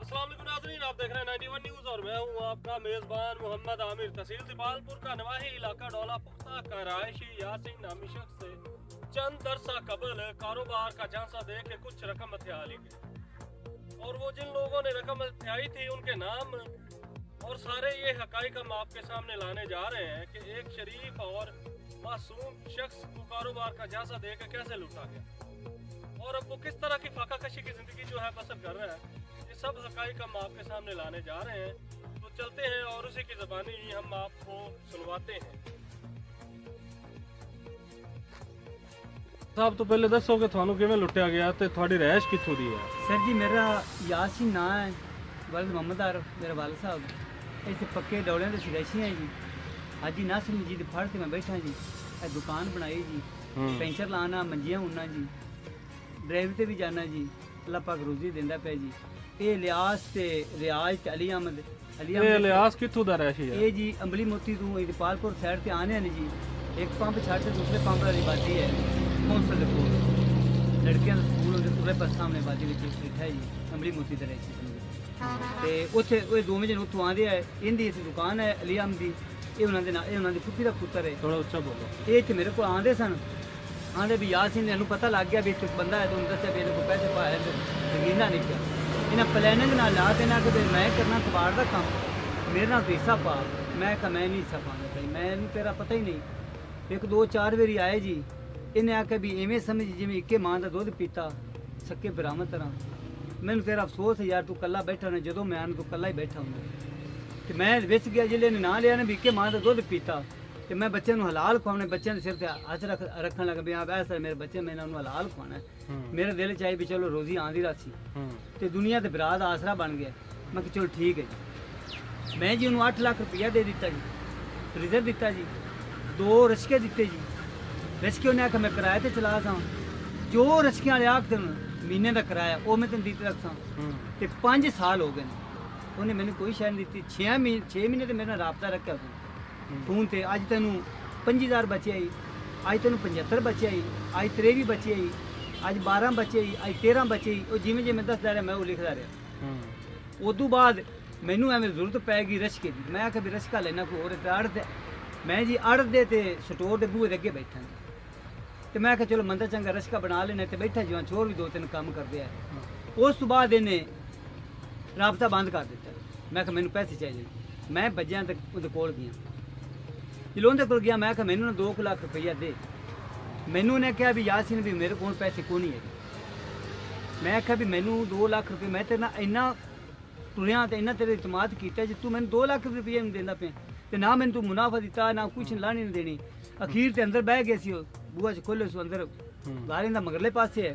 अस्सलाम वालेकुम नाज़रीन, आप देख रहे हैं 91 न्यूज़ और मैं हूं आपका मेज़बान मोहम्मद आमिर। तहसील तिपालपुर का नवाही इलाका डोला पुख्ता का रहायशी यासीन नामी शख्स से चंद अरसा कबल कारोबार का झांसा दे के कुछ रकम हथिया ली गई और वो जिन लोगों ने रकम हथियाई थी उनके नाम और सारे ये हकाइक हम आपके सामने लाने जा रहे हैं कि एक शरीफ और मासूम शख्स को कारोबार का झांसा दे के कैसे लूटा गया और अब वो किस तरह की फाका कशी की ज़िंदगी जो है बसर कर रहा है। ये सब हकाइक हम आपके सामने लाने जा रहे हैं, तो चलते हैं और उसी की ज़बानी ही हम आपको सुनवाते हैं। साहब तो पहले दसो कि थानू किवें लुटिया गया ते थोड़ी रहश कित्थों दी है? सर जी मेरा यासीन ना है, वालिद मोहम्मद आरफ मेरा वालिद साहब ऐसे पक्के डोलियां दे सिरैशी हैं जी। हाजी नासिर मजीद फड़ के मैं बैठा जी, दुकान बनाई जी, पेंचर लाना मंजियां उन्ना जी, ड्राइवर ते भी जाना जी, अल्लाह पाक रोजी देंदा पे जी। ये लियास ते रियाज ते अली अहमद लियास कित्थों दा रहशी है? ये जी अंबली मोती तू इकबालपुर साइड ते आने हैं जी। एक पंप छड़ के दूसरे पंप वाली बाती है कौंसल दे कोल लड़कियां दा स्कूल होंदे पूरे पास सामने बाती विच बैठा है जी अंबली मोती दे रहशी ते उत्थे ओए दोवें जन उत्थों आंदे है। इंदी इस दुकान है अली अहमद दी, ये उन्हां दे ये उन्हां दी पुत्ती दा पुत्तर है। थोड़ा उच्चा बोलो। ये इत्थे मेरे को आंदे सन, आंदे भी यासीन ने पता लग गया भी इत्थे बंदा है, तो उन्हें दस्सिया भी इन्हें को पैसे पाए ते यकीना नहीं किया। इन्हें प्लैनिंग ना ला देना कि मैं करना कबाड़ का काम, मेरे नाल हिस्सा पा। मैं कहा मैं नहीं हिस्सा पाना भाई, मैं तेरा पता ही नहीं। एक दो चार बारी आए जी, इन्हें आके भी इवें समझ जिवें इक्के मां का दुध पीता सक्के बरामद तरह। मैंने तेरा अफसोस है यार, तू कला बैठा ने, जो मैं आना तू कला ही बैठा हूँ। तो मैं विस गया जिले ने ना लिया ने भी इक्के मां का दुध पीता, तो मैं बच्चे हलाल खुआने, बच्चे सिर से हथ रखन लगा भी हाँ ऐसा मेरे बच्चे मैं इन्होंने हलाल खुआना है। मेरे दिल चाहिए भी चलो रोजी आंदी रासी तो दुनिया के बरात आसरा बन गया। मैं कि चलो ठीक है जी। मैं जी उन्होंने 8 लाख रुपया दे दिता जी, फ्रीजर दिता जी, 2 रचके दिते जी। रचके उन्हें आखा मैं किराए ते चला सा, जो रचके वाले आखते महीने का किराया वो मैं तेन दी रखसा। तो 5 साल हो गए उन्हें मैंने कोई शह नहीं दी। 6 महीने तो मेरे नाल राबता रखा फोन ते। अज तेन 5000 बचे आई, अज तेन 75 बचे आई, अज 23 बचे आई, अज 12 बचे आई, अज 13 बचे आई। वो जिमें जिमें दसदा रहा मैं वो लिखता रहा। उदू बाद मैनू एवं जरूरत पैगी रचके की। मैं आखिया भी रचका लेना कोई होर अड़ दे। मैं जी अड़ दे ते स्टोर के बूहे अगे बैठा तो मैं आखिया चलो मंदा चंगा रचका बना लेना तो बैठा जी। छोर भी 2-3 काम करते हैं। उस तो बाद इन्हें राबता बंद कर दिता। मैं आखिया मैनू पैसे चाहिए। मैं बज्जिया तो उहदे कोल गया, जो उनके को गया। मैं आखिया मैनू 2 लाख रुपया दे। मैनू ने कहा भी यासीन भी मेरे को पैसे को नहीं है। मैं आखिया भी मैनू 2 लाख रुपये मैं तेरे नाल इन्ना तुरिया तो इन्ना तेरे इतमाद किया जी, तू मैंने 2 लाख रुपये नहीं देंदा पे तो ना मैंने तू मुनाफा दिता ना कुछ लानी नहीं देनी। अखीर ते अंदर बह गए सी, बूहा च खोले सो अंदर गारे दा मगरले पासे है।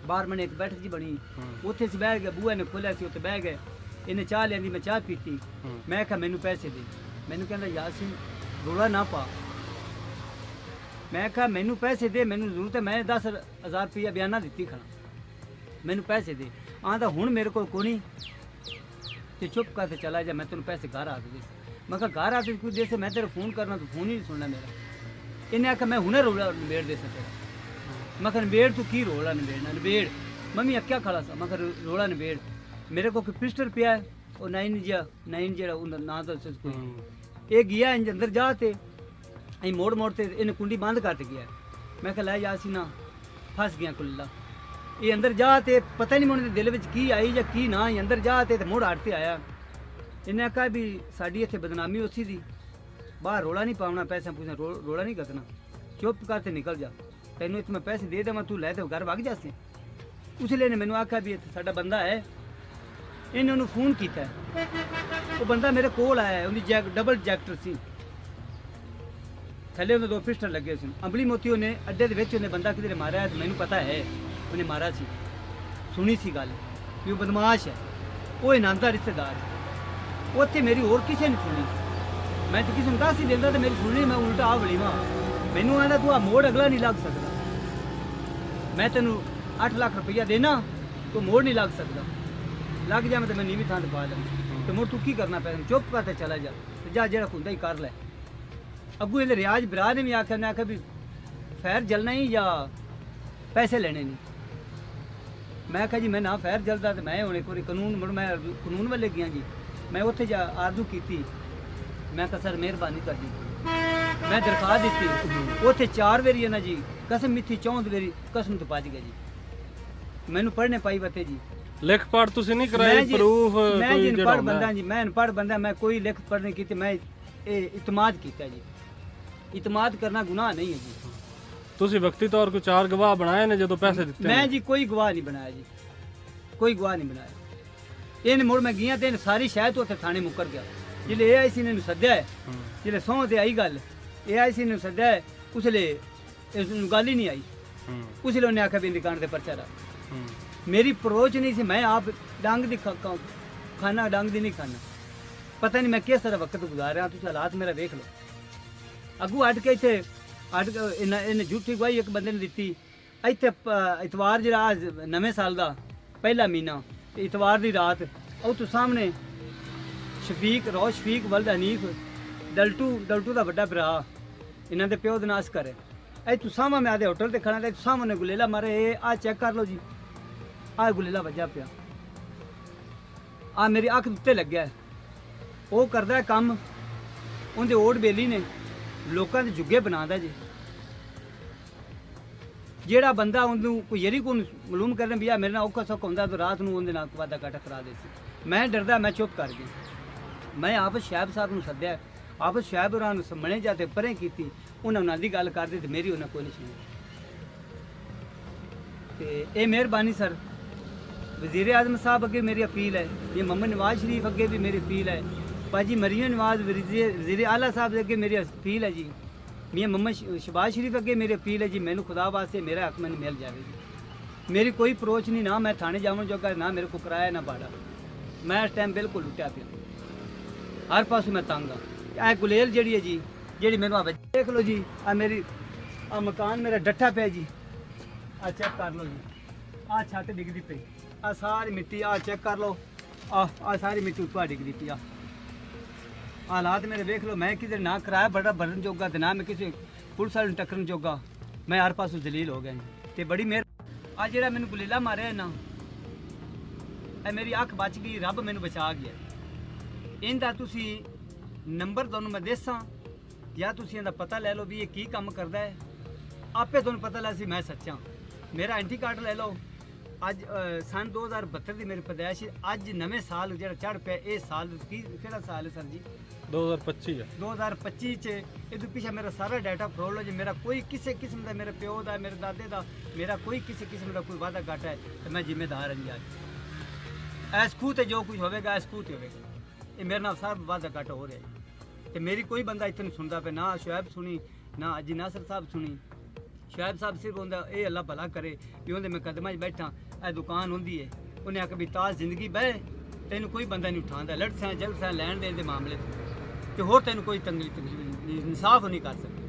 बाहर मैंने एक बैठक जी बनी, उत्थे से बह गया, बूहा ने खोलिया सी, उत्ते बह गए। इन्हें चाह लिया, मैं चाह पीती। मैं आखिया मैनू पैसे दे। मैनू कहंदा यासीन रोड़ा ना पा। मैं कहा मैनू पैसे दे, मैनू जरूरत है, मैं 10,000 रुपया बयाना दिती खड़ा, मैनू पैसे दे। आंदा हुण मेरे को नहीं तो चुप करके चला जा, मैं तेन पैसे घर आ दे। मैं कहा घर आते कुछ देर से मैं तेरे फोन करना तो फोन ही नहीं सुनना मेरा। इन्हें आखिया मैं हुने रोड़ा निबेड़ दे सकता। मैं कहा निबेड़ तू की रोड़ा निबेड़ना निबेड़। मम्मी अक्या खड़ा सा। मैं कहा रोड़ा निबेड़। मेरे को कोई पिस्टल पिया है और 9 जो ना तो कोई ये गया अंदर जाते अं मोड़ मोड़ते इन्हें कुंडी बंद करते गया। मैं कहा लै यासीना फस गया कुल्ला। ये अंदर जाते पता नहीं मुझे दिल में की आई या की ना, अंदर जाते तो मुड़ हटते आया। इन्हें आखा भी साड़ी इतने बदनामी उसी दी, बाहर रोड़ा नहीं पावना, पैसा पूछना रोड़ा नहीं कतना, चुप करते निकल जा, तेनों इतने मैं पैसे दे देव तू लै तो घर वग जासे। उसलिए ने मैंने आखा भी साडा बंदा है, इन्हें उन्होंने फोन किया। वो बंदा मेरे कोल आया है, उनकी डबल जैक्टर सी, थले उन्हें 2 पिस्टल लगे सन। अंबली मोती उन्हें अड्डे के उन्हें बंदा किधरे मारा है तो मैंने पता है उन्हें मारा सी, सुनी सी गल भी वो बदमाश है, वो इनाम दा रिश्तेदार है। उत्थे मेरी होर किसी नहीं सुनी, मैं तो किसी ने दस ही देंदा तो मेरी सुननी, मैं उल्टा आ बड़ी मां मैनू आंदा तू आ मोड़ अगला नहीं लग सकता, मैं तेनू 8 लाख रुपया देना तो मोड़ नहीं लग सकता, लग जा मैं तो मैं नीवी थां पा लूँ तो मुड़ तू की करना पैसा चुप करते चला जा, तो जा जेड़ा खुंदा ही कर लै। अगू इहदे रियाज बिरा ने भी आख्या, ने आख्या भी फैर जलना ही या पैसे लेने नहीं। मैं कहा जी मैं ना फैर जलदा ते मैं हुण एक वारी कानून मुड़ मैं कानून वाले गया जी मैं उत्थे जा आरजू कीती मैं कहा सर मेहरबानी तुहाडी मैं दरखास्त दित्ती उत्थे 4 वारी है ना जी कसम मिथी 34 वारी कसम तो भज गया जी मैनू पढ़ने पाई बते जी लिख पढ़ ਤੁਸੀਂ ਨਹੀਂ ਕਰਾਈ ਪ੍ਰੂਫ मैं जी अनपढ़ बंदा जी मैं अनपढ़ बंदा मैं कोई लिख पढ़ नहीं की मैं इतमाद किया जी इतमाद करना गुनाह नहीं है जी ਤੁਸੀਂ ਵਕਤੀ ਤੌਰ ਕੋ 4 ਗਵਾਹ ਬਣਾਏ ਨੇ ਜਦੋਂ ਪੈਸੇ ਦਿੱਤੇ मैं जी कोई गवाह नहीं बनाया जी कोई गवाह नहीं बनाया इन मुड़ मैं गया ते सारी शायद उत्थे थाने मुकर गया जिले ए आई सी ने सद्या है जिले सौं ते आई गल ए आई सी ने सद्या है उसले गल ही नहीं आई उसले उन्हें आखिया भी दुकान से पर्चा रहा मेरी अप्रोच नहीं सी मैं आप डंग दी खाना डंग दी नहीं खाना पता नहीं मैं किस तरह वक्त गुजारिया तुम हालात मेरा देख लो अगू अट के इतने अट इन्हें झूठी गवाही एक बंदे ने दिती इतने इतवार जरा आज नवे साल का पहला महीना इतवार की रात और तो सामने शफीक रोज शफीक वल्द हनीफ दलटू का बड़ा भरा इन्हों के प्यो का नाश करे ऐ तू सामा मैं आदे होटल से खड़ा था सामने गुलेला मारे आ चेक कर लो जी आ गुलेला वजा पिया आ मेरी अख उत्ते लग गया वो करता है काम उनके ओट बेली ने लोगों के जुगे बनाता जी जेड़ा बंदा उन्होंने कोई यरी को मालूम करने भी मेरे नाल औखा सौखा होंदा तो रात नूं उहदे नाल वादा काटा करा दे सी मैं डरदा मैं चुप कर गया मैं आप शैब साहब नूं सद्या आप शैब होरां नूं समणे जाते परें कीती उन्हां दी गल करदे ते मेरी उन्हां कोई नहीं सुनी ते ये मेहरबानी सर वज़ीर आज़म साहब अगे मेरी अपील है ये मोहम्मद नवाज शरीफ अगे भी मेरी अपील है पाजी मरियम नवाज वज़ीर आला साहब अगे मेरी अपील है जी मियाँ मोहम्मद शहबाज शरीफ अगे मेरी अपील है जी मैनू खुदा वास्ते मेरा हक मैंने मिल जाए जी मेरी कोई अप्रोच नहीं ना मैं थाने जावन जोगा ना मेरे को किराया ना भाड़ा मैं इस टाइम बिल्कुल लुटिया पिया हर पासों मैं तंग हाँ गुलेल जी है जी जी मैनू देख लो जी आ मेरी आ मकान मेरा डट्ठा पे जी आ चेक कर लो जी आ छत डिगदी पे आ सारी मिट्टी आ चेक कर लो आ सारी मिट्टी उत्पा डिगदी पी हालात मेरे देख लो मैं किधर ना किराया बड़ा भरन जोगा तो ना मैं किसी पुलिस वाले टक्करन जोगा मैं हर पासों जलील हो गया तो बड़ी मेहर आ जेड़ा मैनू गुलेला मारे है ना ए मेरी अख बच गई रब मैनू बचा गया इनका तुसी नंबर तुहानू मैं देसां या तुसी इहदा पता ले लो भी ये की काम करता है आपे तुहानू पता लग सी मैं सच्चा मेरा एंटी कार्ड ले लो अज सन 2072 की मेरी पैदाइश अज नवे साल जो चढ़ पे ये साल किहड़ा साल है सर जी 2025 है 2025 च इदू पिछे मेरा सारा डाटा फरोल हो जी मेरा कोई किसी किस्म का मेरे प्यो का मेरे दादे का मेरा कोई किसी किस्म का कोई वादा घाटा है तो मैं जिम्मेदार हाँ जी आज इस खूह जो कुछ होगा इस खूह होगा ये मेरे नाल सब वादा घाटा हो रहा है तो मेरी कोई बंदा इतने नहीं सुनता पे ना शुएब सुनी ना अजी नासर साहब सुनी शुएब साहब सिर्फ होंदा ये अल्लाह भला करे भी उन्हें मैं कदम बैठा ए दुकान होंदी है उन्हें आख भी ताज जिंदगी बह तेन कोई बंदा नहीं उठाता लड़ सैं जल सैं लैन देन के मामले तो होर तेन कोई तंगी इंसाफ नहीं कर सकता।